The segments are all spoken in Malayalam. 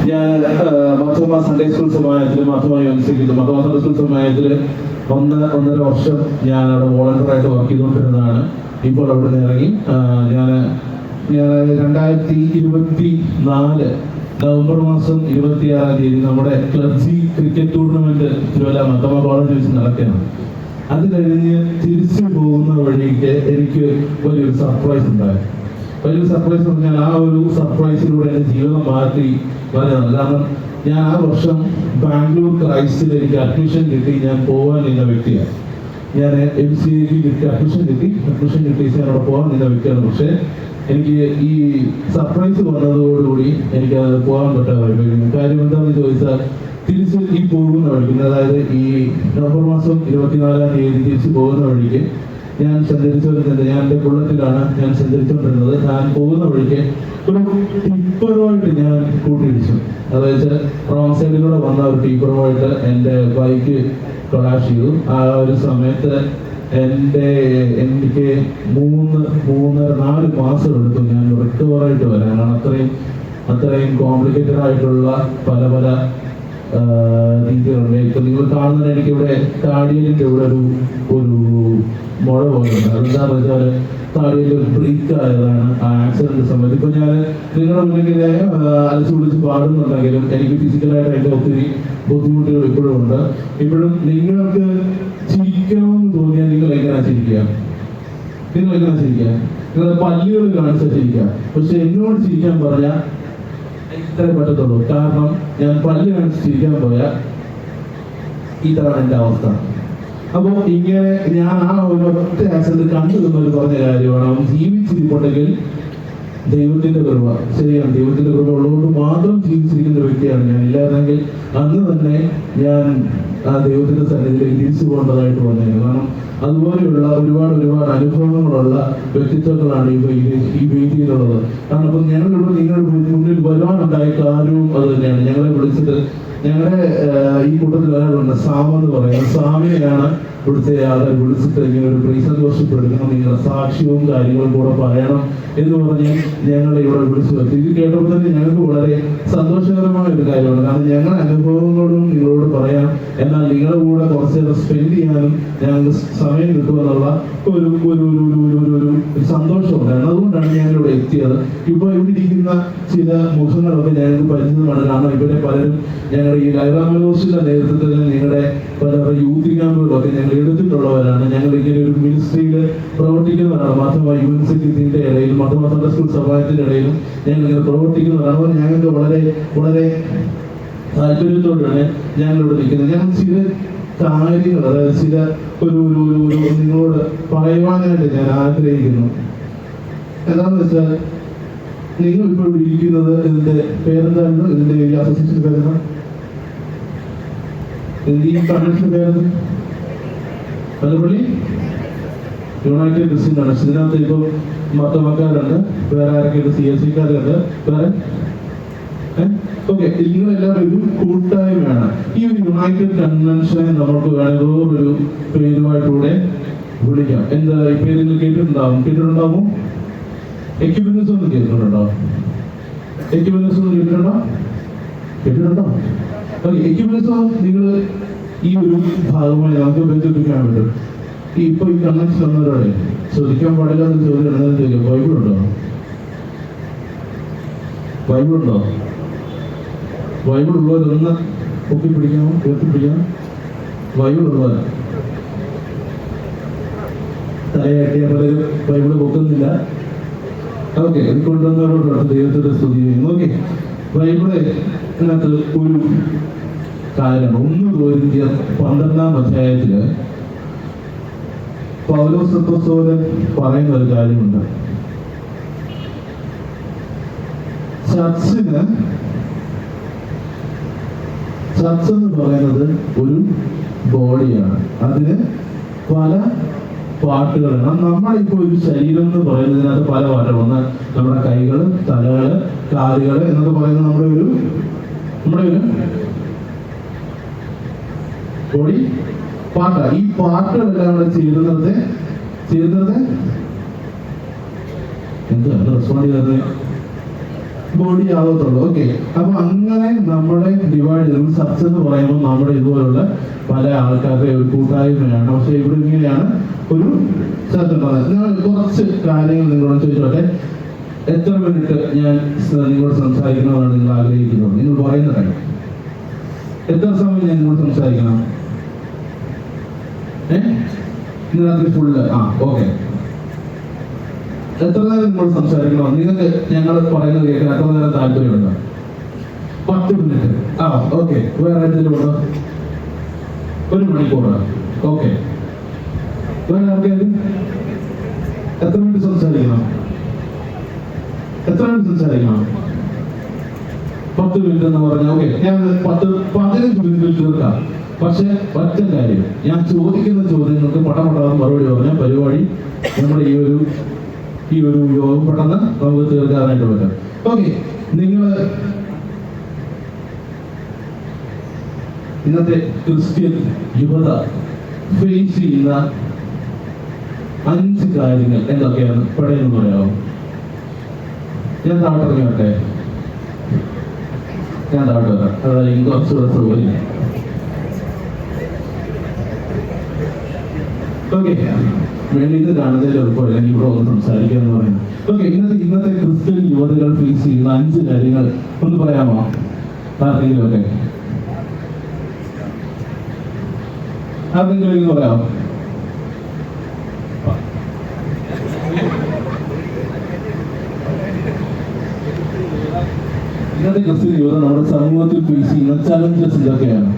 ഞാൻ മർത്തോമ സൺഡേ സ്കൂൾ സമാജത്തിൽ മർത്തോമ യൂണിവേഴ്സിറ്റിയിൽ മർത്തോമ സൺഡേ സ്കൂൾ സമാജത്തിൽ 1.5 വർഷം ഞാൻ അവിടെ വോളണ്ടിയറായിട്ട് വർക്ക് ചെയ്തുകൊണ്ടിരുന്നതാണ്. ഇപ്പോൾ അവിടെ നിന്ന് ഇറങ്ങി ഞാൻ 2024 നവംബർ മാസം 26-ാം തീയതി നമ്മുടെ ക്ലബ്സി ക്രിക്കറ്റ് ടൂർണമെന്റ് തിരുവല്ല മർത്തോമ കോളേജിൽ വെച്ച് നടക്കുകയാണ്. അത് കഴിഞ്ഞ് തിരിച്ചു പോകുന്ന വഴിക്ക് എനിക്ക് വലിയൊരു സർപ്രൈസ് ഉണ്ടായി. വലിയൊരു സർപ്രൈസ് എന്ന് പറഞ്ഞാൽ ആ ഒരു സർപ്രൈസിലൂടെ എൻ്റെ ജീവിതം മാറ്റി പറയുന്നത്. കാരണം ഞാൻ ആ വർഷം ബാംഗ്ലൂർ ക്രൈസ്റ്റിൽ എനിക്ക് അഡ്മിഷൻ കിട്ടി. ഞാൻ പോകാൻ നിന്ന വ്യക്തിയാണ്. ഞാൻ MCAക്ക് കിട്ടി അഡ്മിഷൻ കിട്ടി ഞാൻ അവിടെ പോകാൻ നിന്ന വ്യക്തിയാണ്. പക്ഷേ എനിക്ക് ഈ സർപ്രൈസ് വന്നതോടുകൂടി എനിക്കത് പോകാൻ പറ്റാതായി. കാര്യം എന്താണെന്ന് ചോദിച്ചാൽ തിരിച്ച് ഈ പോകുന്ന വഴിക്ക്, അതായത് ഈ നവംബർ മാസം 24-ാം തീയതി തിരിച്ച് പോകുന്ന വഴിക്ക് ഞാൻ സഞ്ചരിച്ചുകൊണ്ടിരുന്നത്, ഞാൻ എൻ്റെ ബുള്ളറ്റിലാണ് ഞാൻ സഞ്ചരിച്ചുകൊണ്ടിരുന്നത്. ഞാൻ പോകുന്ന വഴിക്ക് ഒരു ടിപ്പറുമായിട്ട് ഞാൻ കൂട്ടിയിടിച്ചു. അതായത് റോങ് സൈഡിലൂടെ വന്ന ഒരു ടിപ്പറുമായിട്ട് എൻ്റെ ബൈക്ക് കൊളാഷ് ചെയ്തു. ആ ഒരു സമയത്ത് എനിക്ക് 3-4 മാസം എടുത്തു ഞാൻ റിക്കവറായിട്ട് വരാൻ. അത്രയും കോംപ്ലിക്കേറ്റഡ് ആയിട്ടുള്ള പല രീതികളുണ്ട്. ഇപ്പം നിങ്ങൾ കാണുന്നത് എനിക്കിവിടെ താടിയലിൻ്റെ ഇവിടെ ഒരു മുഴ പോലെയുണ്ട്. അതെന്താണെന്ന് വെച്ചാൽ താടിയിൽ ഒരു ബ്രേക്ക് ആയതാണ് ആ ആക്സിഡന്റ് സമയത്ത്. ഇപ്പൊ ഞാൻ നിങ്ങളുടെ മുന്നിൽ അലച്ചു വിളിച്ച് പാടുന്നുണ്ടെങ്കിലും എനിക്ക് ഫിസിക്കലായിട്ട് അതിന്റെ ഒത്തിരി ബുദ്ധിമുട്ടുകൾ ഇപ്പോഴും ഉണ്ട്. ഇപ്പോഴും നിങ്ങൾക്ക് ചിരിക്കണമെന്ന് തോന്നിയാൽ നിങ്ങൾ എങ്ങനെയാ ചിരിക്കുക? നിങ്ങളുടെ പല്ലുകൾ കാണിച്ചാൽ ചിരിക്കുക. പക്ഷെ എന്നോട് ചിരിക്കാൻ പറഞ്ഞാൽ ഇത്രേ പറ്റത്തുള്ളൂ. കാരണം ഞാൻ പല്ല് കാണിച്ച് ചിരിക്കാൻ പോയാൽ ഇതാണ് എൻ്റെ അവസ്ഥ. അപ്പോൾ ഇങ്ങനെ ഞാൻ ആ ഒരു ഒറ്റ ആക്സിഡന്റ് കണ്ടു എന്നൊരു പറഞ്ഞ കാര്യമാണ്. അവൻ ജീവിച്ചിരിപ്പുണ്ടെങ്കിൽ ദൈവത്തിന്റെ കൃപ. ശരിയാണ്, ദൈവത്തിന്റെ കൃപ ഉള്ളതുകൊണ്ട് മാത്രം ജീവിച്ചിരിക്കുന്ന വ്യക്തിയാണ് ഞാൻ. ഇല്ലാതെങ്കിൽ അന്ന് തന്നെ ഞാൻ ആ ദൈവത്തിന്റെ സന്നിധിയിലേക്ക് തിരിച്ചു പോകേണ്ടതായിട്ട് വന്നേനെ. കാരണം അതുപോലെയുള്ള ഒരുപാട് അനുഭവങ്ങളുള്ള വ്യക്തിത്വങ്ങളാണ് ഈ വേദിയിലുള്ളത്. കാരണം ഇപ്പം ഞങ്ങളിവിടെ നിങ്ങളുടെ മുന്നിൽ വരുവാനുണ്ടായ കാര്യവും അത് തന്നെയാണ്. ഞങ്ങളെ വിളിച്ചിട്ട് ഞങ്ങളുടെ ഈ കൂട്ടത്തിൽ ഒരാളുണ്ട്, സാമെന്ന് പറയുന്നത്. സാമിനെയാണ് ഇവിടുത്തെ ആളുകൾ വിളിച്ചിട്ട് ഇങ്ങനെ ഒരു പ്രൈസ് വർഷിപ്പ് എടുക്കണം, നിങ്ങളുടെ സാക്ഷ്യവും കാര്യങ്ങളും കൂടെ പറയണം എന്ന് പറഞ്ഞ് ഞങ്ങളെ ഇവിടെ വിളിച്ചു വരുത്തി. ഇത് കേട്ടപ്പോൾ തന്നെ ഞങ്ങൾക്ക് വളരെ സന്തോഷകരമായ ഒരു കാര്യമാണ്. കാരണം ഞങ്ങളുടെ അനുഭവങ്ങളും നിങ്ങളോട് പറയാം, എന്നാൽ നിങ്ങളുടെ കൂടെ കുറച്ച് നേരം സ്പെൻഡ് ചെയ്യാനും ഞങ്ങൾക്ക് സമയം കിട്ടുമെന്നുള്ള ഒരു സന്തോഷമുണ്ടായിരുന്നു. അതുകൊണ്ടാണ് ഞങ്ങളിവിടെ എത്തിയത്. ഇപ്പോൾ ഇവിടെ ഇരിക്കുന്ന ചില മുഖങ്ങളൊക്കെ ഞങ്ങൾക്ക് പരിചിതമാണ്. കാരണം ഇവിടെ പലരും ഞങ്ങളുടെ ഈ ലൈറാമലോസിന്റെ നേതൃത്വത്തിൽ നിങ്ങളുടെ പല യൂത്ത് ക്യാമ്പുകളൊക്കെ ഞങ്ങൾ എടുത്തിട്ടുള്ളവരാണ്. ഞങ്ങൾ ഇങ്ങനെ ഒരു മിനിസ്ട്രിയിൽ പ്രവർത്തിക്കുന്നവരാണ്. മാധ്യമ യൂണിവേഴ്സിറ്റിന്റെ ഇടയിലും മാധ്യമ സൺഡേ സ്കൂൾ സമാജത്തിന്റെ ഇടയിലും ഞങ്ങൾ ഇങ്ങനെ പ്രവർത്തിക്കുന്നവരാണ്. അപ്പോൾ ഞങ്ങൾക്ക് വളരെ താല്പര്യത്തോടെയാണ് ഞങ്ങളിവിടെ നിൽക്കുന്നത്. ഞങ്ങൾ ചില കാര്യങ്ങൾ, അതായത് ചില ഒരു നിങ്ങളോട് പറയുവാനായിട്ട് ഞാൻ ആഗ്രഹിക്കുന്നു. എന്താണെന്ന് വെച്ചാൽ നിങ്ങൾ ഇപ്പോൾ ഇരിക്കുന്നത്, ഇതിന്റെ പേരെന്തായിരുന്നു? ഇതിന്റെ അസോസിയേഷൻ പേരെന്താ? ഈ കൺവെൻഷൻ പേരെന്ത്? Mallappally United Christian convention. ഇതിനകത്ത് ഇപ്പോൾ മത്തമക്കാരുണ്ട്, വേറെ ആരൊക്കെയുണ്ട്? CSCക്കാരുണ്ട്, വേറെ ഓക്കെ. നിങ്ങളെല്ലാവരും ഒരു കൂട്ടായ്മയാണ്. ഈ ഒരു യുണൈറ്റഡ് കൺവെൻഷനെ നമുക്ക് വേണമെങ്കിൽ ഒരു പേരുമായിട്ടൂടെ വിളിക്കാം. എന്താ ഈ പേര് നിങ്ങൾ കേട്ടിട്ടുണ്ടാവും? എക്യുമെനിസം ഒന്ന് കേട്ടിട്ടുണ്ടോ? കേട്ടിട്ടുണ്ടോ? ഓക്കെ. എക്യുമെനിസം നിങ്ങൾ ഈ ഒരു ഭാഗമായി നമുക്ക് ബന്ധിപ്പിക്കാൻ പറ്റും. ഇപ്പൊ ഈ കൺവെൻഷൻ വന്നവരോടെ ചോദിക്കാൻ പാടില്ലാത്ത ചോദ്യം എന്താണെന്ന് ചോദിക്കാം. ബൈബിളുണ്ടോ? ബൈബിൾ ഉള്ളവരൊന്ന് പൊക്കിപ്പിടിക്കാമോ? ഉയർത്തിപ്പിടിക്കാം. ബൈബിൾ ഉള്ളവർ തലയാട്ടിയ പലരും ബൈബിള് പൊക്കുന്നില്ല. ഓക്കെ. ഇത് കൊണ്ടുവന്നവരോടാണ് ദൈവത്തിന്റെ സ്തുതി ചെയ്യുന്നത്. ഓക്കെ. ബൈബിളിനകത്ത് ഒരു കാര്യം 1 കൊരിന്ത്യർ 12-ാം അധ്യായത്തില് പൗലോസ് അപ്പോസ്തലൻ പറയുന്ന ഒരു കാര്യമുണ്ട്. ചർച്ച് എന്ന് പറയുന്നത് ഒരു ബോഡിയാണ്. അതിന് പല പാട്ടുകളാണ്. നമ്മളിപ്പോ ഒരു ശരീരം എന്ന് പറയുന്നതിനകത്ത് പല പാട്ടുകൾ. ഒന്ന് നമ്മുടെ കൈകള്, തലകള്, കാലുകള് എന്നൊക്കെ പറയുന്നത് നമ്മുടെ ഒരു ബോഡി പാട്ടാ. ഈ പാട്ടുകളെല്ലാം കൂടെ ചേരുന്നത് എന്താണ് റെസ്പോണ്ട് ചെയ്യുന്നത്? ബോഡി ആവത്തുള്ളൂ. ഓക്കെ. അപ്പൊ അങ്ങനെ ഡിവൈഡ് ചെയ്ത് ചർച്ച എന്ന് പറയുമ്പോൾ നമ്മുടെ ഇതുപോലുള്ള പല ആൾക്കാരുടെ ഒരു കൂട്ടായ്മയാണ്. പക്ഷെ ഇവിടെ ഇങ്ങനെയാണ് ഒരു ചർച്ച പറയുന്നത്. ഞാൻ കുറച്ച് കാര്യങ്ങൾ നിങ്ങളോട് ചോദിച്ചോട്ടെ. എത്ര മിനിറ്റ് ഞാൻ നിങ്ങളോട് സംസാരിക്കണമെന്നാണ് നിങ്ങൾ ആഗ്രഹിക്കുന്നത്? നിങ്ങൾ പറയുന്ന കാര്യം എത്ര സമയം ഞാൻ നിങ്ങളോട് സംസാരിക്കണം? ഇന്ന് രാത്രി ഫുള്ള്? ഓക്കെ. എത്ര നേരം നിങ്ങളോട് സംസാരിക്കണോ? നിങ്ങൾക്ക് ഞങ്ങൾ പറയുന്നത് കേൾക്കാൻ എത്ര നേരം താല്പര്യമുണ്ടോ? 10 മിനിറ്റ്. ഓക്കെ. വേറെ എന്തെങ്കിലും ഉണ്ടോ? 1 മണിക്കൂർ? ഓക്കെ. വേറെ ആർക്കെങ്കിലും എത്ര മിനിറ്റ് സംസാരിക്കണം? എത്ര മിനിറ്റ് സംസാരിക്കണം? 10 മിനിറ്റ് എന്ന് പറഞ്ഞാൽ ഓക്കെ, ഞാൻ 15 മിനിറ്റിൽ തീർക്കാം. പക്ഷെ ഒറ്റ കാര്യം, ഞാൻ ചോദിക്കുന്ന ചോദ്യങ്ങൾക്ക് പടപെടാതെ മറുപടി പറഞ്ഞാൽ പരിപാടി നമ്മുടെ ഈ ഒരു യോഗം പെട്ടെന്ന് നമുക്ക് തീർക്കാനായിട്ട് പറ്റും. ഓക്കെ. നിങ്ങൾ ഇന്നത്തെ ക്രിസ്ത്യൻ യുവത ഫേസ് ചെയ്യുന്ന 5 കാര്യങ്ങൾ എന്തൊക്കെയാണ് പെട്ടെന്ന് പറയാമോ? ഞാൻ താഴ്ത്തിറങ്ങി വരട്ടെ? ഞാൻ താഴ്ത്തി വരാം, അതായത് കുറച്ചുകൂടെ സൗകര്യം. ഓക്കെ. വെളിയിൽ കാണുന്നതിൽ എളുപ്പം, അല്ലെങ്കിൽ ഇവിടെ ഒന്ന് സംസാരിക്കുക എന്ന് പറയുന്നത്. ഓക്കെ. ഇന്നത്തെ ക്രിസ്ത്യൻ യുവതികൾ ഫേസ് ചെയ്യുന്ന 5 കാര്യങ്ങൾ ഒന്ന് പറയാമോ ആർക്കെങ്കിലും? ഒക്കെ ആർക്കെങ്കിലും പറയാമോ? ഇന്നത്തെ ക്രിസ്ത്യൻ യുവത നമ്മുടെ സമൂഹത്തിൽ ഫേസ് ചെയ്യുന്ന ചലഞ്ചസ് ഇതൊക്കെയാണ്.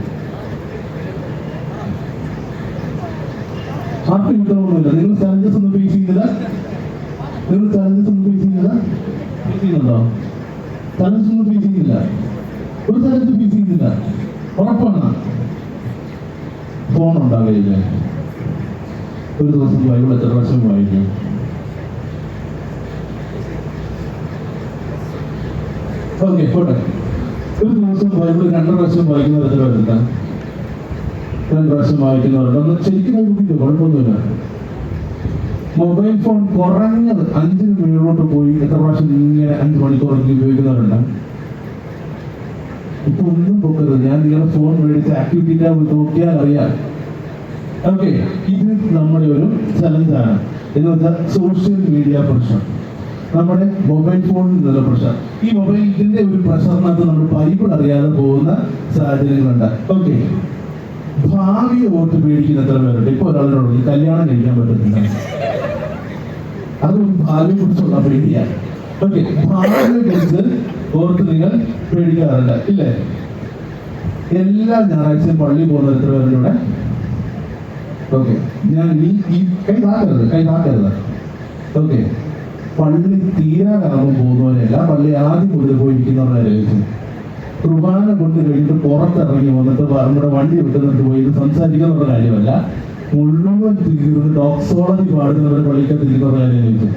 ആർക്കും കിട്ടണമെന്നില്ല. നിങ്ങൾ ചലഞ്ചസ് ഒന്നും ഫേസ് ചെയ്യുന്നില്ല? നിങ്ങൾ ചലഞ്ചസ് ഒന്നും ഫേസ് ചെയ്യുന്നില്ല? ഫേസ് ചെയ്യുന്നുണ്ടോ? ചലഞ്ചസ് ഒന്നും ഫേസ് ചെയ്യുന്നില്ല? ഒരു ചലഞ്ച് ഫേസ് ചെയ്യുന്നില്ല? ഉറപ്പാണ്. ഫോൺ ഉണ്ടാകില്ല. ഒരു ദിവസം ബൈബിൾ എത്ര പ്രാവശ്യം വായിക്കും? ഓക്കെ, പോട്ടെ. ഒരു ദിവസം ബൈബിൾ 2 പ്രാവശ്യം വായിക്കുന്നവർ എത്ര പേരുണ്ട്? 2 പ്രാവശ്യം വായിക്കുന്നവരുണ്ട്. ഒന്ന് ശരിക്കും നോക്കിയിട്ട് കുഴപ്പമൊന്നുമില്ല. മൊബൈൽ ഫോൺ കുറഞ്ഞത് 5 മുകളിലോട്ട് പോയി എത്ര പ്രാവശ്യം ഇങ്ങനെ 5 മണിക്കൂറൊക്കെ ഉപയോഗിക്കുന്നവരുണ്ട്? ഇപ്പൊ ഒന്നും പോക്കരുത്. ഞാൻ നിങ്ങളുടെ ഫോൺ മേടിച്ച് ആക്ടിവിറ്റി ടാബ് നോക്കിയാൽ അറിയാം. ഓക്കെ. ഇത് നമ്മുടെ ഒരു ചലഞ്ചാണ്. എന്ന് വെച്ചാൽ സോഷ്യൽ മീഡിയ പ്രഷർ, നമ്മുടെ മൊബൈൽ ഫോണിൽ നിന്നുള്ള പ്രഷർ. ഈ ഇതിന്റെ ഒരു പ്രഷറിനകത്ത് നമ്മൾ ബൈബിൾ അറിയാതെ പോകുന്ന സാഹചര്യങ്ങളുണ്ട്. ഓക്കെ. ഭാവിയെ ഓർത്ത് പേടിക്കുന്ന എത്ര പേരുണ്ട്? ഇപ്പൊ ഒരാളിനോട് കല്യാണം കഴിക്കാൻ പറ്റുന്നില്ല, അതൊരു ഭാവിയെ കുറിച്ചുള്ള പേടിയാണ്. ഓക്കെ. ഭാവിയെ കുറിച്ച് ഓർത്ത് നിങ്ങൾ പേടിക്കാറുണ്ട് ഇല്ലേ? എല്ലാ ഞായറാഴ്ചയും പള്ളി പോകുന്ന എത്ര പേരുണ്ട് ഇവിടെ? ഓക്കെ. ഞാൻ ഈ കൈ താക്കരുത്. ഓക്കെ. പള്ളി തീരാനാകുമ്പോൾ പോകുന്നവരല്ല, പള്ളി ആദ്യം മുതൽ പോയിരിക്കുന്നവരെ ചോദിച്ചു. കുർബാന കൊണ്ട് കഴിഞ്ഞിട്ട് പുറത്തിറങ്ങി വന്നിട്ട് നമ്മുടെ വണ്ടി വിട്ടുന്നിട്ട് പോയി സംസാരിക്കുന്ന കാര്യമല്ല, മുഴുവൻ തീർന്ന് ഡോക്സോളജി പാടുന്നവരെ പള്ളിക്കകത്ത് ഇരിക്കുന്ന കാര്യം ചോദിച്ചു.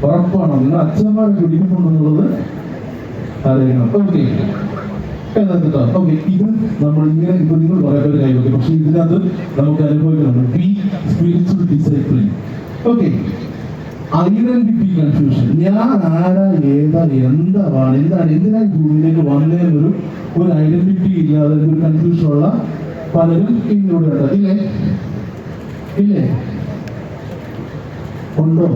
ഉറപ്പാണോ? നിങ്ങൾ അച്ഛന്മാരെ പിടിക്കുന്നുണ്ടെന്നുള്ളത് അറിയണം. ഓക്കെ. ഓക്കെ. ഇത് നമ്മൾ ഇങ്ങനെ ഇപ്പൊ നിങ്ങൾ പറയാൻ ഒരു കാര്യമൊക്കെ, പക്ഷെ ഇതിനകത്ത് നമുക്ക് അനുഭവിക്കുന്നുണ്ട് spiritual discipline. Okay. Identity confusion. ഞാൻ ആരാ, ഏതാ, എന്തിനാ ഭൂമിയിലേക്ക് വന്നതെന്നൊരു ഐഡന്റിറ്റി ഇല്ലാതെ ഒരു കൺഫ്യൂഷൻ ഉള്ള പലരും ഇന്നിവിടെ ഉണ്ട്. ഇല്ലേ? ഉണ്ടോ?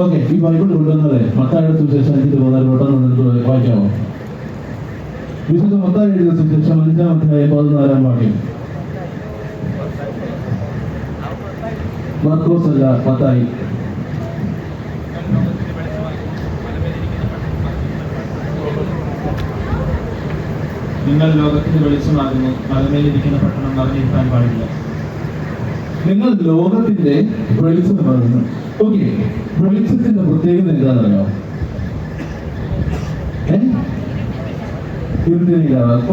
ഓക്കെ. ഈ ബൈബിൾ കൊണ്ടുവന്നത് മത്തായിയുടെ സുവിശേഷം 5:14 പെട്ടെന്ന് വായിക്കാമോ? വിശുദ്ധ മത്തായി എഴുതിയ സുവിശേഷം 5-ാം അധ്യായം 14-ാം വാക്യം. മർക്കോസ് അല്ല, മത്തായി. നിങ്ങൾ ലോകത്തിന് വെളിച്ചമാകുന്നു, മലമേലിരിക്കുന്ന പട്ടണം മറിഞ്ഞിരിക്കാൻ പാടില്ല. നിങ്ങൾ ലോകത്തിന്റെ വെളിച്ചമാകുന്നു. ഓക്കെ. വെളിച്ചത്തിന്റെ പ്രത്യേകത എന്താണെന്നറിയോ?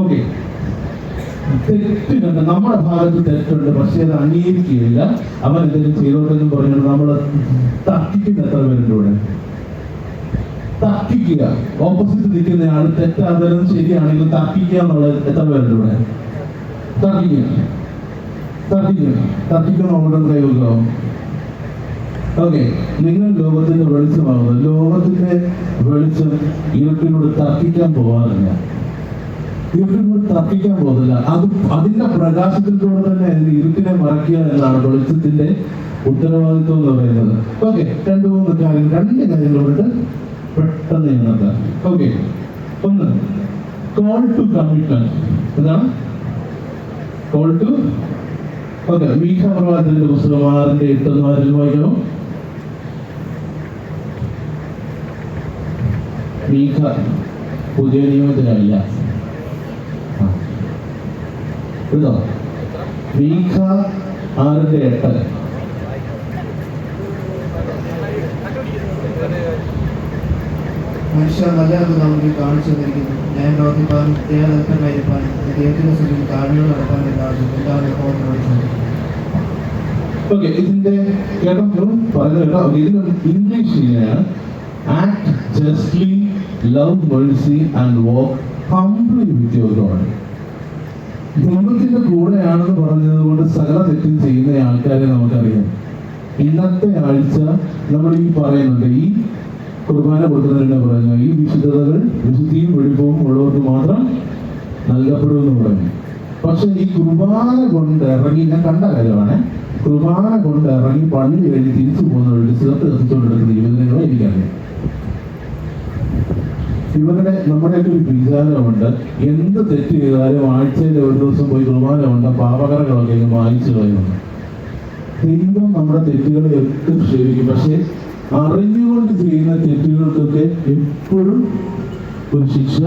ഓക്കെ. തെറ്റുണ്ട്, നമ്മുടെ ഭാഗത്ത് തെറ്റുണ്ട്, പക്ഷെ അത് അംഗീകരിക്കുകയില്ല. അവൻ എന്തെങ്കിലും ചെയ്തോട്ടെന്നും പറഞ്ഞിട്ട് നമ്മൾ തർക്കിക്കുന്ന എത്ര പേരുണ്ട് ഇവിടെ? തർക്കിക്കുക, ഓപ്പോസിറ്റ് നിൽക്കുന്ന ആൾ തെറ്റാതെല്ലാം ശരിയാണെങ്കിലും തർക്കിക്കുക എന്നുള്ളത് എത്ര പേരുണ്ട് ഇവിടെ? തർക്കിക്കണം കൈവല്ലോ. ഓക്കെ. നിങ്ങൾ ലോകത്തിന്റെ വെളിച്ചമാകുന്നത്. ലോകത്തിന്റെ വെളിച്ചം ഇരുട്ടിനോട് തർക്കിക്കാൻ പോകാറില്ല. ഇരുട്ടിനോട് തർക്കിക്കാൻ പോകുന്നില്ല. അതിന്റെ പ്രകാശത്തിലൂടെ തന്നെ അതിന് ഇരുട്ടിനെ മറയ്ക്കുക എന്നാണ് വെളിച്ചത്തിന്റെ ഉത്തരവാദിത്വം എന്ന് പറയുന്നത്. ഓക്കെ, രണ്ട് കാര്യങ്ങളുണ്ട് പെട്ടെന്ന് ചെയ്യുന്നത്. ഓക്കെ, ഒന്ന് കോൾ ടു കമ്മിറ്റ്മെന്റ്. എന്താണ് കോൾ ടു? ഓക്കെ, മീഖ പ്രവാചകന്റെ പുസ്തകം 6:8 വായിക്കണോ? മീഖ പുതിയ നിയമത്തിലല്ല. മീഖ 6:8. മനുഷ്യർ നല്ലത് നമുക്ക് കാണിച്ചു തന്നിരിക്കുന്നു. ഞാൻ പ്രവർത്തിപ്പാനും ദൈവദത്തമായിരിക്കാനും ദൈവത്തിന്റെ സ്ഥിതി താഴ്ന്നു നടക്കാനും എല്ലാവരും ഓക്കെ, ഇതിന്റെ പറഞ്ഞ ഇതിന് ഇംഗ്ലീഷിലാണ് act justly, love mercy and walk humbly with your God. ദൈവത്തിന്റെ കൂടെയാണെന്ന് പറഞ്ഞത് കൊണ്ട് സകല തെറ്റും ചെയ്യുന്ന ആൾക്കാരെ നമുക്കറിയാം. ഇന്നത്തെ ആഴ്ച നമ്മൾ ഈ പറയുന്നുണ്ട്, ഈ കുർബാന കൊടുക്കുന്നതിനെ പറയുന്നു, ഈ വിശുദ്ധതകൾ വിശുദ്ധിയും വെടിപ്പവും ഉള്ളവർക്ക് മാത്രം നൽകപ്പെടുമെന്ന് പറയുന്നു. പക്ഷെ ഈ കുർബാന കൊണ്ട് ഇറങ്ങി, ഞാൻ കണ്ട കാര്യമാണ്, കുർബാന കൊണ്ട് ഇറങ്ങി പള്ളി കഴിഞ്ഞ് തിരിച്ചു പോകുന്ന ഒരു സിഗരറ്റ് കത്തിച്ചുകൊണ്ടെടുക്കുന്ന യുവജനങ്ങളെ എനിക്കറിയാം. നമ്മുടെയൊക്കെ ഒരു വിചാരമുണ്ട്, എന്ത് തെറ്റ് ചെയ്താലും ആഴ്ചയിൽ ഒരു ദിവസം പോയി കുർബാന കൊണ്ട് പാപകരങ്ങളൊക്കെ വായിച്ചു കളയുന്നു. ദൈവം നമ്മുടെ തെറ്റുകളെ ഒക്കെ ക്ഷമിക്കും. പക്ഷെ അറിഞ്ഞുകൊണ്ട് ചെയ്യുന്ന തെറ്റുകൾക്കൊക്കെ എപ്പോഴും ഒരു ശിക്ഷ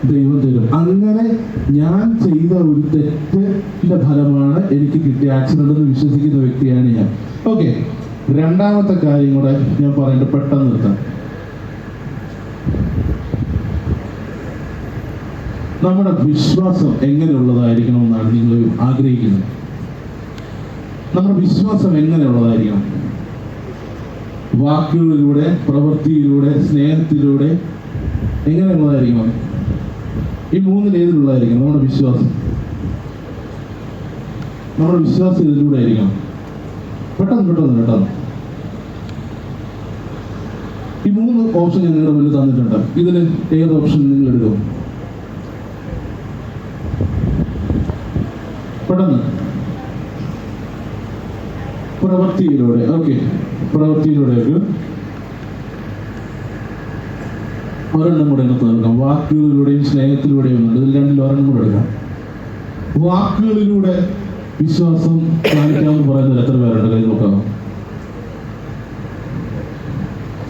ദൈവം തരും. അങ്ങനെ ഞാൻ ചെയ്ത ഒരു തെറ്റിന്റെ ഫലമാണ് എനിക്ക് കിട്ടിയ ആക്സിഡന്റ് എന്ന് വിശ്വസിക്കുന്ന വ്യക്തിയാണ് ഞാൻ. ഓക്കെ, രണ്ടാമത്തെ കാര്യം കൂടെ ഞാൻ പറയേണ്ട, പെട്ടെന്ന് നിർത്താം. നമ്മുടെ വിശ്വാസം എങ്ങനെയുള്ളതായിരിക്കണമെന്നാണ് നിങ്ങൾ ആഗ്രഹിക്കുന്നത്? നമ്മുടെ വിശ്വാസം എങ്ങനെയുള്ളതായിരിക്കണം? വാക്കുകളിലൂടെ, പ്രവൃത്തിയിലൂടെ, സ്നേഹത്തിലൂടെ എങ്ങനെയുള്ളതായിരിക്കണം? ഈ മൂന്നിലേതിലുള്ളതായിരിക്കണം നമ്മുടെ വിശ്വാസം? നമ്മുടെ വിശ്വാസം ഇതിലൂടെ ആയിരിക്കണം. പെട്ടെന്ന് ഈ 3 ഓപ്ഷൻ ഞാൻ നിങ്ങളുടെ മുന്നിൽ തന്നിട്ടുണ്ട്. ഇതിൽ ഏത് ഓപ്ഷൻ നിങ്ങൾ എടുക്കും? പെട്ടെന്ന്. പ്രവൃത്തിയിലൂടെ. ഓക്കെ, പ്രവൃത്തിയിലൂടെ ഒരെണ്ണം കൂടെ എടുക്കാം. വാക്കുകളിലൂടെയും സ്നേഹത്തിലൂടെയും ഉണ്ട്. ഇതിൽ രണ്ടിൽ ഒരെണ്ണം കൂടെ എടുക്കാം. വാക്കുകളിലൂടെ വിശ്വാസം കാണിക്കാമെന്ന് പറയുന്നത് എത്ര പേരുണ്ട്? കൈ നോക്കാം.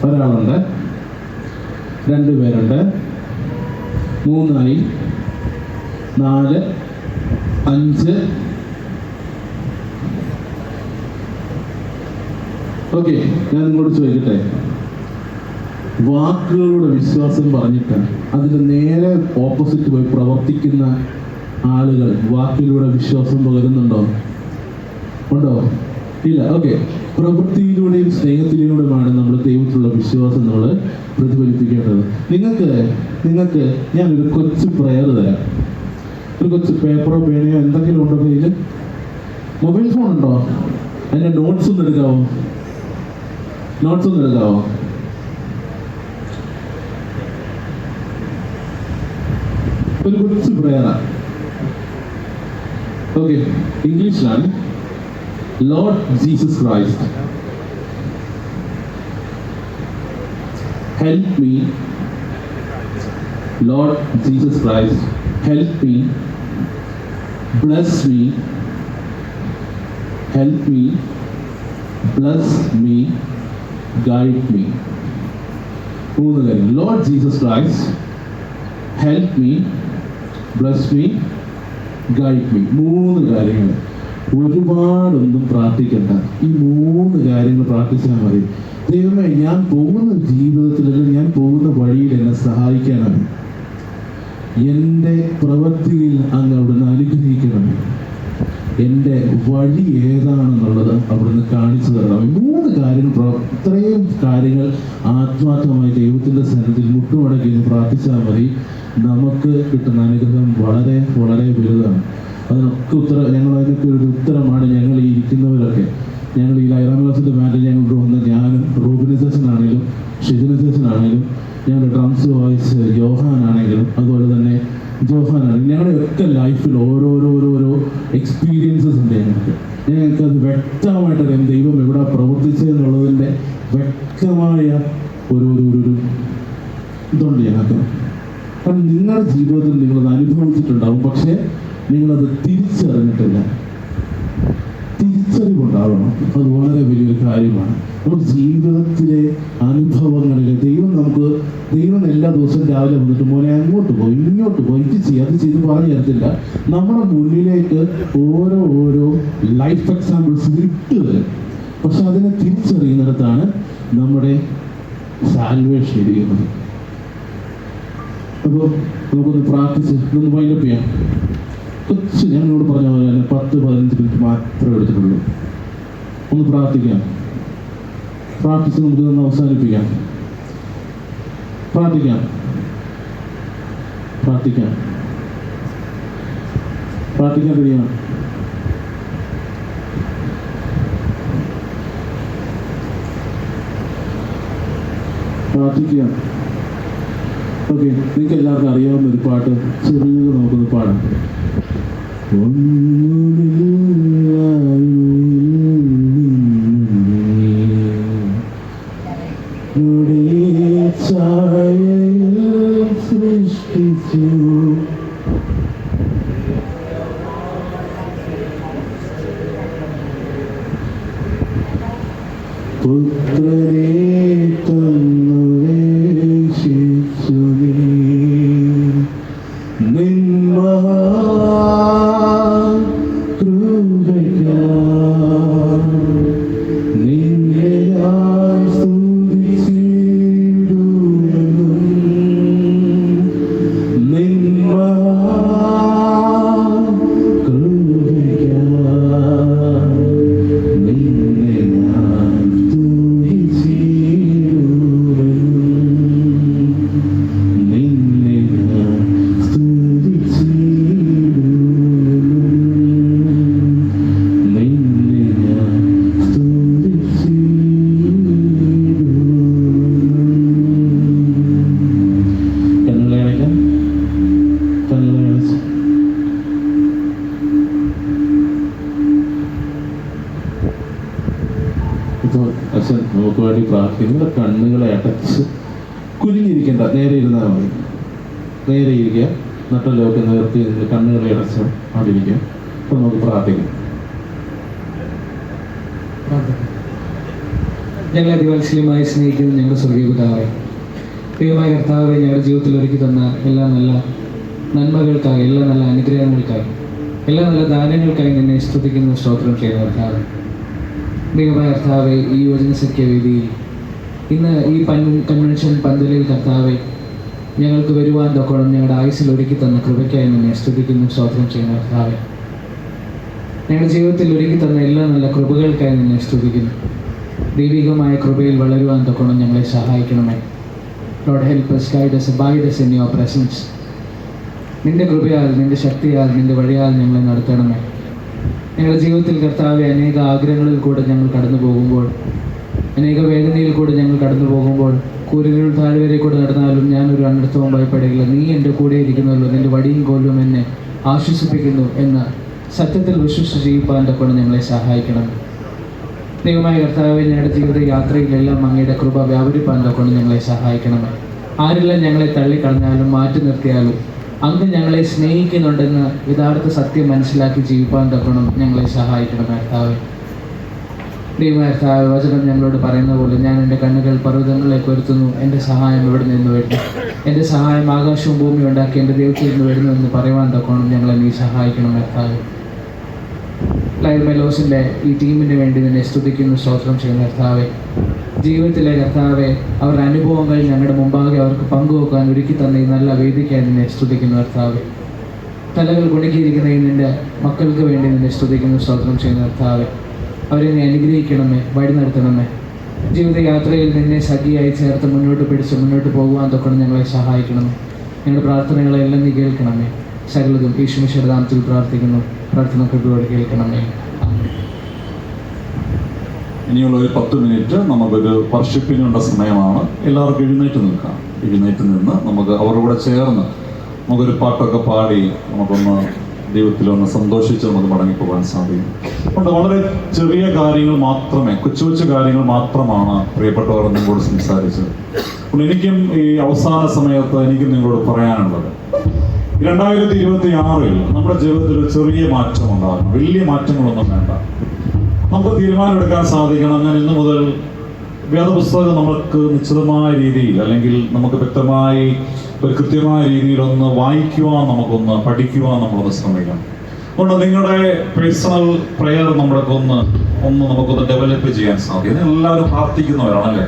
ഒരാളുണ്ട്, 2 പേരുണ്ട്, 3 4 5. ഓക്കെ, ഞാൻ നിങ്ങളോട് ചോദിക്കട്ടെ, വാക്കുകളുടെ വിശ്വാസം പറഞ്ഞിട്ട് അതിന് നേരെ ഓപ്പോസിറ്റ് പോയി പ്രവർത്തിക്കുന്ന ആളുകൾ വാക്കിലൂടെ വിശ്വാസം പകരുന്നുണ്ടോ? ഉണ്ടോ? ഇല്ല. ഓക്കെ, പ്രവൃത്തിയിലൂടെയും സ്നേഹത്തിലൂടെയുമാണ് നമ്മൾ ദൈവത്തിലുള്ള വിശ്വാസം നമ്മൾ പ്രതിഫലിപ്പിക്കേണ്ടത്. നിങ്ങൾക്ക് ഞാനൊരു കൊച്ചു പ്രയർ തരാം. ഒരു കൊച്ചു പേപ്പറോ പേനയോ എന്തെങ്കിലും ഉണ്ടോ കയ്യിൽ? മൊബൈൽ ഫോൺ ഉണ്ടോ? അതിൻ്റെ നോട്ട്സ് ഒന്ന് എടുക്കാവോ? ഒരു കൊച്ചു പ്രയറാ. ഓക്കെ, ഇംഗ്ലീഷിലാണ്. Lord Jesus Christ, help me. Lord Jesus Christ, help me. Bless me. Help me. Bless me. Guide me. Lord Jesus Christ, help me. Bless me. Guide me. 3 കാര്യങ്ങൾ. ഒരുപാടൊന്നും പ്രാർത്ഥിക്കണ്ട. ഈ 3 കാര്യങ്ങൾ പ്രാർത്ഥിച്ചാൽ മതി. ദൈവമേ, ഞാൻ പോകുന്ന ജീവിതത്തിൽ, ഞാൻ പോകുന്ന വഴിയിൽ എന്നെ സഹായിക്കാനാണ്. എൻ്റെ പ്രവൃത്തിയിൽ അങ്ങ് അവിടുന്ന് അനുഗ്രഹിക്കണമേ. എൻ്റെ വഴി ഏതാണെന്നുള്ളത് അവിടുന്ന് കാണിച്ചു തരണം. 3 കാര്യങ്ങൾ, ഇത്രയും കാര്യങ്ങൾ ആത്മാർത്ഥമായി ദൈവത്തിൻ്റെ സന്നിധിയിൽ മുട്ടുമടക്കി പ്രാർത്ഥിച്ചാൽ മതി. നമുക്ക് കിട്ടുന്ന അനുഗ്രഹം വളരെ വളരെ വലുതാണ്. അതിനൊക്കെ അതിനൊക്കെ ഒരു ഉത്തരമാണ് ഞങ്ങൾ ഈ ഇരിക്കുന്നവരൊക്കെ. ഞങ്ങൾ ഈ ലൈറാമിലാസിൻ്റെ ബാൻഡിൽ ഞങ്ങൾ വന്ന ഞാനും റൂബിനൈസേഷനാണെങ്കിലും ഷിജിനൈസേഷനാണെങ്കിലും ഞങ്ങളുടെ ഡ്രംസ് വായിച്ച് ജോഹാനാണെങ്കിലും അതുപോലെ തന്നെ ജോഹാനാണ്. ഞങ്ങളുടെയൊക്കെ ലൈഫിൽ ഓരോരോ എക്സ്പീരിയൻസസ് ഉണ്ട് ഞങ്ങൾക്ക് അത് വ്യക്തമായിട്ടറിയാം ദൈവം എവിടെ പ്രവർത്തിച്ചതെന്നുള്ളതിൻ്റെ വ്യക്തമായ ഒരു ഇതുണ്ട് ഞങ്ങൾക്ക്. കാരണം നിങ്ങളുടെ ജീവിതത്തിൽ നിങ്ങളത് അനുഭവിച്ചിട്ടുണ്ടാവും, പക്ഷേ നിങ്ങളത് തിരിച്ചറിഞ്ഞിട്ടില്ല. തിരിച്ചറിവുണ്ടാവണം, അത് വളരെ വലിയൊരു കാര്യമാണ്. നമ്മുടെ ജീവിതത്തിലെ അനുഭവങ്ങളിൽ ദൈവം എല്ലാ ദിവസവും രാവിലെ വന്നിട്ട് മോനെ അങ്ങോട്ട് പോയി ഇങ്ങോട്ട് പോയി ഇത് ചെയ്ത് പറഞ്ഞു തരത്തില്ല. നമ്മുടെ മുന്നിലേക്ക് ഓരോ ലൈഫ് എക്സാമ്പിൾസ് വിട്ടു വരും. പക്ഷെ അതിനെ തിരിച്ചറിയുന്നിടത്താണ് നമ്മുടെ സാൽവേഷൻ ഇരിക്കുന്നത്. അപ്പോൾ നമുക്കൊന്ന് പ്രാർത്ഥിച്ച് ഒന്ന് വൈൻഡപ്പ് ചെയ്യാം. കൊച്ചു ഞങ്ങളോട് പറഞ്ഞ പോലെ തന്നെ 10-15 മിനിറ്റ് മാത്രമേ എടുത്തിട്ടുള്ളൂ. ഒന്ന് പ്രാർത്ഥിക്കാം. പ്രാർത്ഥിച്ച് നമുക്ക് ഒന്ന് അവസാനിപ്പിക്കാം. പ്രാർത്ഥിക്കാം കഴിയണം. പ്രാർത്ഥിക്കാം. ഓക്കെ, നിങ്ങൾക്ക് എല്ലാവർക്കും അറിയാവുന്ന ഒരു പാട്ട് ചെറിയ നമുക്കൊന്ന് പാടാം. സൃഷ്ടിച്ചു പുത്രനെ തന്നു വേശിച്ചു അച്ഛൻ നമുക്ക് വേണ്ടി പ്രാർത്ഥിക്കുന്ന കണ്ണുകളെ അടച്ച് കുനിഞ്ഞിരിക്കേണ്ട, നേരെ ഇരുന്നാൽ മതി. നേരെ ഇരിക്കുക, നട്ടലൊക്കെ നിർത്തി കണ്ണുകളെ അടച്ച് അവിടെ ഇരിക്കുക. അപ്പോൾ നമുക്ക് പ്രാർത്ഥിക്കാം. ഞങ്ങളെ അതിവാത്സല്യമായി സ്നേഹിക്കുന്ന ഞങ്ങളുടെ സ്വർഗീയ പിതാവേ, ദൈവമായ കർത്താവെ, ഞങ്ങളുടെ ജീവിതത്തിൽ ഒരുക്കി തന്ന എല്ലാ നല്ല നന്മകൾക്കായി, എല്ലാ നല്ല അനുഗ്രഹങ്ങൾക്കായി, എല്ലാ നല്ല ദാനങ്ങൾക്കായി നിന്നെ സ്തുതിക്കുന്ന സ്തോത്രം ചെയ്യുന്ന കർത്താവെ. ദൈവമായ കർത്താവെ, ഈ യുവജനസഖ്യ വേദിയിൽ ഇന്ന് ഈ കൺവെൻഷൻ പന്തലിൽ കർത്താവെ ഞങ്ങൾക്ക് വരുവാൻ തൊക്കണം ഞങ്ങളുടെ ആയുസ്സിൽ ഒരുക്കി തന്ന കൃപയ്ക്കായി നിന്നെ സ്തുതിക്കുന്നു സ്തോത്രം ചെയ്യുന്ന കർത്താവെ. ഞങ്ങളുടെ ജീവിതത്തിൽ ഒരുക്കി തന്ന എല്ലാ നല്ല കൃപകൾക്കായി നിന്നെ സ്തുതിക്കുന്നു. ദൈവികമായ കൃപയിൽ വളരുവാൻ തൊക്കണം ഞങ്ങളെ സഹായിക്കണമേ. Lord, help us, guide us, abide us in your presence. നിന്റെ കൃപയാൽ, നിന്റെ ശക്തിയാൽ, നിന്റെ വഴിയാൽ ഞങ്ങളെ നടത്തണമേ. ഞങ്ങളുടെ ജീവിതത്തിൽ കർത്താവെ അനേക ആഗ്രഹങ്ങളിൽ കൂടെ ഞങ്ങൾ കടന്നു പോകുമ്പോൾ, അനേക വേദനയിൽ കൂടെ ഞങ്ങൾ കടന്നു പോകുമ്പോൾ, കൂരിരുൾ താഴ്വരെ കൂടെ നടന്നാലും ഞാനൊരു അനർത്ഥവും ഭയപ്പെടുകയില്ല, നീ എൻ്റെ കൂടെ ഇരിക്കുന്നുള്ളൂ, നിൻ്റെ വടിയും കോലും എന്നെ ആശ്വസിപ്പിക്കുന്നു എന്ന സത്യത്തിൽ വിശ്വസിച്ച് ജീവിപ്പാൻ തൊക്കണം ഞങ്ങളെ സഹായിക്കണം. ദൈവമായ കർത്താവെ, ഞങ്ങളുടെ ജീവിത യാത്രയിലെല്ലാം അങ്ങയുടെ കൃപ വ്യാപരിപ്പാൻ തൊക്കണം ഞങ്ങളെ സഹായിക്കണമേ. ആരെല്ലാം ഞങ്ങളെ തള്ളിക്കളഞ്ഞാലും മാറ്റി നിർത്തിയാലും അങ്ങ് ഞങ്ങളെ സ്നേഹിക്കുന്നുണ്ടെന്ന് യഥാർത്ഥ സത്യം മനസ്സിലാക്കി ജീവിപ്പാൻ തൊക്കണം ഞങ്ങളെ സഹായിക്കണം കർത്താവെ. ദൈവമായ കർത്താവെ, വചനം ഞങ്ങളോട് പറയുന്ന പോലെ ഞാൻ എൻ്റെ കണ്ണുകൾ പർവ്വതങ്ങളിലേക്ക് വരുത്തുന്നു, എൻ്റെ സഹായം ഇവിടെ നിന്ന് വരുന്നു, എൻ്റെ സഹായം ആകാശവും ഭൂമിയും ഉണ്ടാക്കി എൻ്റെ ദൈവത്തിൽ നിന്ന് വരുന്നു എന്ന് പറയുവാൻ തൊക്കണം ഞങ്ങളെ നീ സഹായിക്കണം കർത്താവെ. ലൈവ് മെലോസിൻ്റെ ഈ ടീമിന് വേണ്ടി നിന്നെ സ്തുതിക്കുന്നു സ്തോത്രം ചെയ്യുന്ന കർത്താവെ. ജീവിതത്തിലെ കർത്താവെ, അവരുടെ അനുഭവങ്ങൾ ഞങ്ങളുടെ മുമ്പാകെ അവർക്ക് പങ്കുവെക്കാൻ ഒരുക്കി തന്ന ഈ നല്ല വേദിക്കായി നിന്നെ സ്തുതിക്കുന്നു കർത്താവെ. തലകൾ കുണുക്കിയിരിക്കുന്ന ഈ നിൻ്റെ മക്കൾക്ക് വേണ്ടി നിന്നെ സ്തുതിക്കുന്നു സ്തോത്രം ചെയ്യുന്ന കർത്താവെ. അവരെ നീ അനുഗ്രഹിക്കണമേ, വഴി നടത്തണമേ. ജീവിതയാത്രയിൽ നിന്നെ സഖിയായി ചേർത്ത് മുന്നോട്ട് പിടിച്ച് മുന്നോട്ട് പോകുവാൻ തൊക്കണം ഞങ്ങളെ സഹായിക്കണമേ. ഞങ്ങളുടെ പ്രാർത്ഥനകളെല്ലാം നീ കേൾക്കണമേ. സകലതും യേശുമിശിഹായുടെ നാമത്തിൽ പ്രാർത്ഥിക്കുന്നു. പ്രാർത്ഥന കൃപയോടെ കേൾക്കണമേ. ഇനിയുള്ള ഒരു 10 മിനിറ്റ് നമുക്കൊരു വർഷിപ്പിനുള്ള സമയമാണ്. എല്ലാവർക്കും എഴുന്നേറ്റ് നിൽക്കാം. എഴുന്നേറ്റ് നിന്ന് നമുക്ക് അവരുടെ കൂടെ ചേർന്ന് നമുക്കൊരു പാട്ടൊക്കെ പാടി നമുക്കൊന്ന് ദൈവത്തിലൊന്ന് സന്തോഷിച്ച് നമുക്ക് മടങ്ങിപ്പോകാൻ സാധിക്കും. അതുകൊണ്ട് വളരെ ചെറിയ കാര്യങ്ങൾ മാത്രമേ, കൊച്ചു കൊച്ചു കാര്യങ്ങൾ മാത്രമാണ് പ്രിയപ്പെട്ടവർ നിങ്ങളോട് സംസാരിച്ചത്. അപ്പോൾ എനിക്കും ഈ അവസാന സമയത്ത് എനിക്കും നിങ്ങളോട് പറയാനുള്ളത്, 2026 നമ്മുടെ ജീവിതത്തിൽ ഒരു ചെറിയ മാറ്റം ഉണ്ടാകണം. വലിയ മാറ്റങ്ങളൊന്നും വേണ്ട. നമുക്ക് തീരുമാനമെടുക്കാൻ സാധിക്കണം, ഞാൻ ഇന്നു മുതൽ വേദപുസ്തകം നമുക്ക് നിശ്ചിതമായ രീതിയിൽ അല്ലെങ്കിൽ നമുക്ക് വ്യക്തമായി ഒരു കൃത്യമായ രീതിയിലൊന്ന് വായിക്കുവാൻ, നമുക്കൊന്ന് പഠിക്കുവാൻ നമ്മളൊന്ന് ശ്രമിക്കണം. അതുകൊണ്ട് നിങ്ങളുടെ പേഴ്സണൽ പ്രെയർ നമ്മളൊക്കെ ഒന്ന് നമുക്കൊന്ന് ഡെവലപ്പ് ചെയ്യാൻ സാധിക്കും. എല്ലാവരും പ്രാർത്ഥിക്കുന്നവരാണല്ലേ?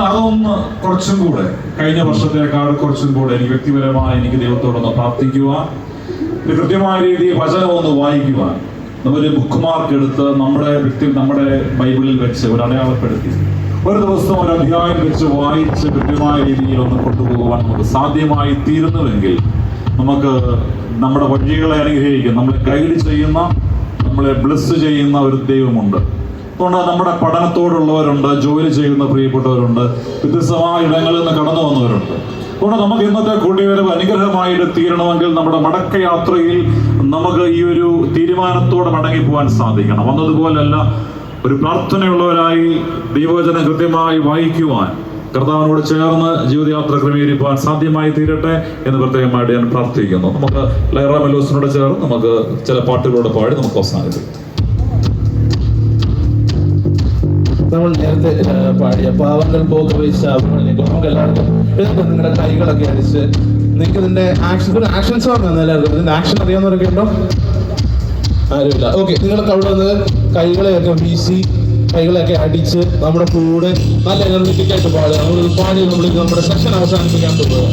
അതൊന്ന് കുറച്ചും കൂടെ കഴിഞ്ഞ വർഷത്തേക്കാൾ കുറച്ചും കൂടെ എനിക്ക് വ്യക്തിപരമായി എനിക്ക് ദൈവത്തോടൊന്ന് പ്രാർത്ഥിക്കുവാൻ, ഒരു കൃത്യമായ രീതിയിൽ വചനം ഒന്ന് വായിക്കുവാൻ, നമ്മളൊരു ബുക്ക് മാർക്ക് എടുത്ത് നമ്മുടെ ബൈബിളിൽ വെച്ച് ഒരു അടയാളപ്പെടുത്തി ഒരു ദിവസം ഒരു അധ്യായം വെച്ച് വായിച്ച് കൃത്യമായ രീതിയിൽ ഒന്ന് കൊണ്ടുപോകുവാൻ നമുക്ക് സാധ്യമായി തീരുന്നുവെങ്കിൽ നമുക്ക് നമ്മുടെ വഴികളെ അനുഗ്രഹിക്കുന്ന, നമ്മളെ ഗൈഡ് ചെയ്യുന്ന, നമ്മളെ ബ്ലെസ് ചെയ്യുന്ന ഒരു ദൈവമുണ്ട്. അതുകൊണ്ട് നമ്മുടെ പഠനത്തോടുള്ളവരുണ്ട്, ജോലി ചെയ്യുന്ന പ്രിയപ്പെട്ടവരുണ്ട്, വ്യത്യസ്തമായ ഇടങ്ങളിൽ നിന്ന് കടന്നു വന്നവരുണ്ട്. അതുകൊണ്ട് നമുക്ക് ഇന്നത്തെ കൂടിവരവ് അനുഗ്രഹമായിട്ട് തീരണമെങ്കിൽ നമ്മുടെ മടക്കയാത്രയിൽ നമുക്ക് ഈ ഒരു തീരുമാനത്തോടെ മടങ്ങിപ്പോവാൻ സാധിക്കണം. വന്നതുപോലല്ല, ഒരു പ്രാർത്ഥനയുള്ളവരായി ദൈവവചനം കൃത്യമായി വായിക്കുവാൻ, കർത്താവിനോട് ചേർന്ന് ജീവിതയാത്ര ക്രമീകരിക്കുവാൻ സാധ്യമായി തീരട്ടെ എന്ന് പ്രത്യേകമായിട്ട് ഞാൻ പ്രാർത്ഥിക്കുന്നു. നമുക്ക് ലൈറ മെലോസിനോട് ചേർന്ന് നമുക്ക് ചില പാട്ടുകളോട് പാടി നമുക്ക് അവസാനിപ്പിക്കാം. നമ്മൾ നേരത്തെ പാടിയ പാവങ്ങൾ നമുക്ക് എല്ലാവർക്കും നിങ്ങളുടെ കൈകളൊക്കെ അടിച്ച് നിങ്ങൾക്ക് ഇതിന്റെ ആക്ഷൻ സോങ് ആണ് എല്ലാവർക്കും. ഇതിന്റെ ആക്ഷൻ അറിയാവുന്നവരൊക്കെ ഉണ്ടോ? ആരുമില്ല. ഓക്കെ, നിങ്ങൾക്ക് അവിടെ നിന്ന് കൈകളെയൊക്കെ വീശി കൈകളെയൊക്കെ അടിച്ച് നമ്മുടെ കൂടെ നല്ല എനർജറ്റിക് ആയിട്ട് പാടുക. നമ്മൾ പാടി നമ്മുടെ സെഷൻ അവസാനിപ്പിക്കാൻ പോകുക.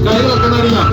കൈകളൊക്കെ നടിക്കാം.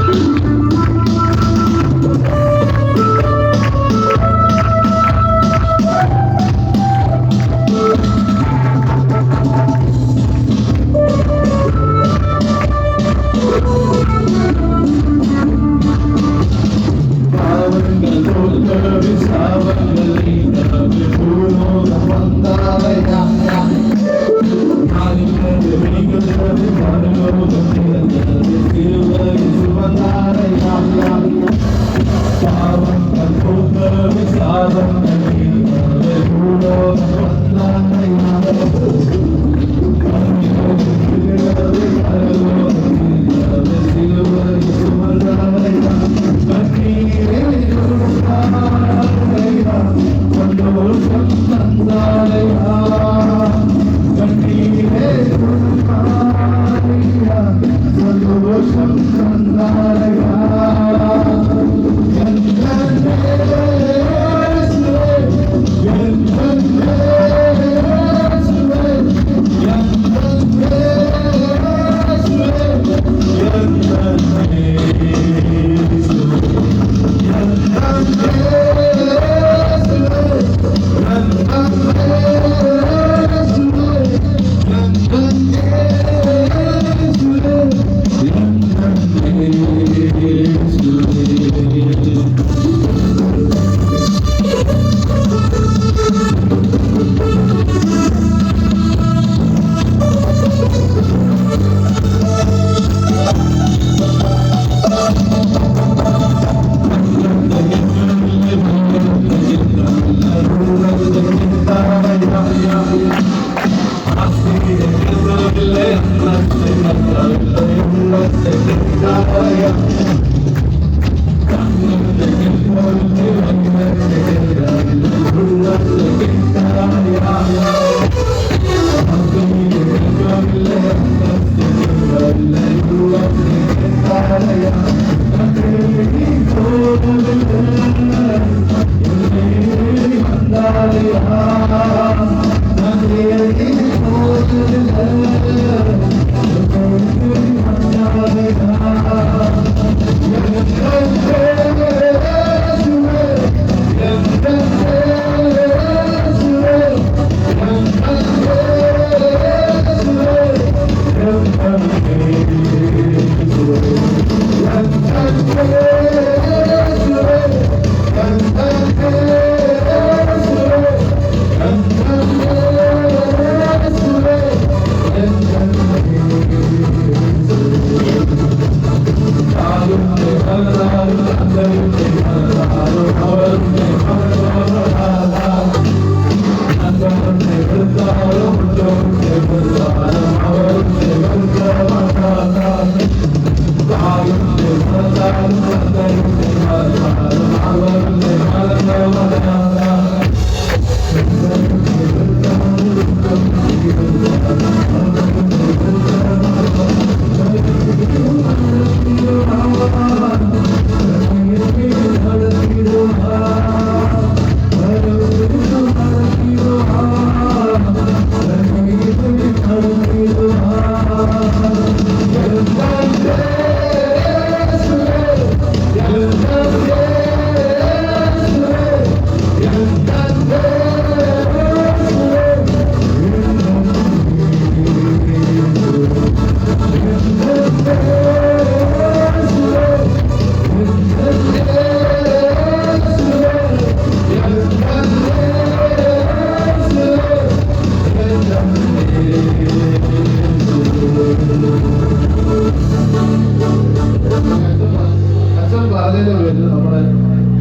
പറഞ്ഞതിന്റെ പേരിൽ നമ്മുടെ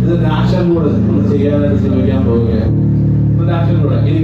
ഇത് ആക്ഷൻ കൂടെ ഒന്ന് ചെയ്യാനായിട്ട് ശ്രമിക്കാൻ പോവുകയാണ്. ഒരു ആക്ഷൻ കൂടെ ഇനി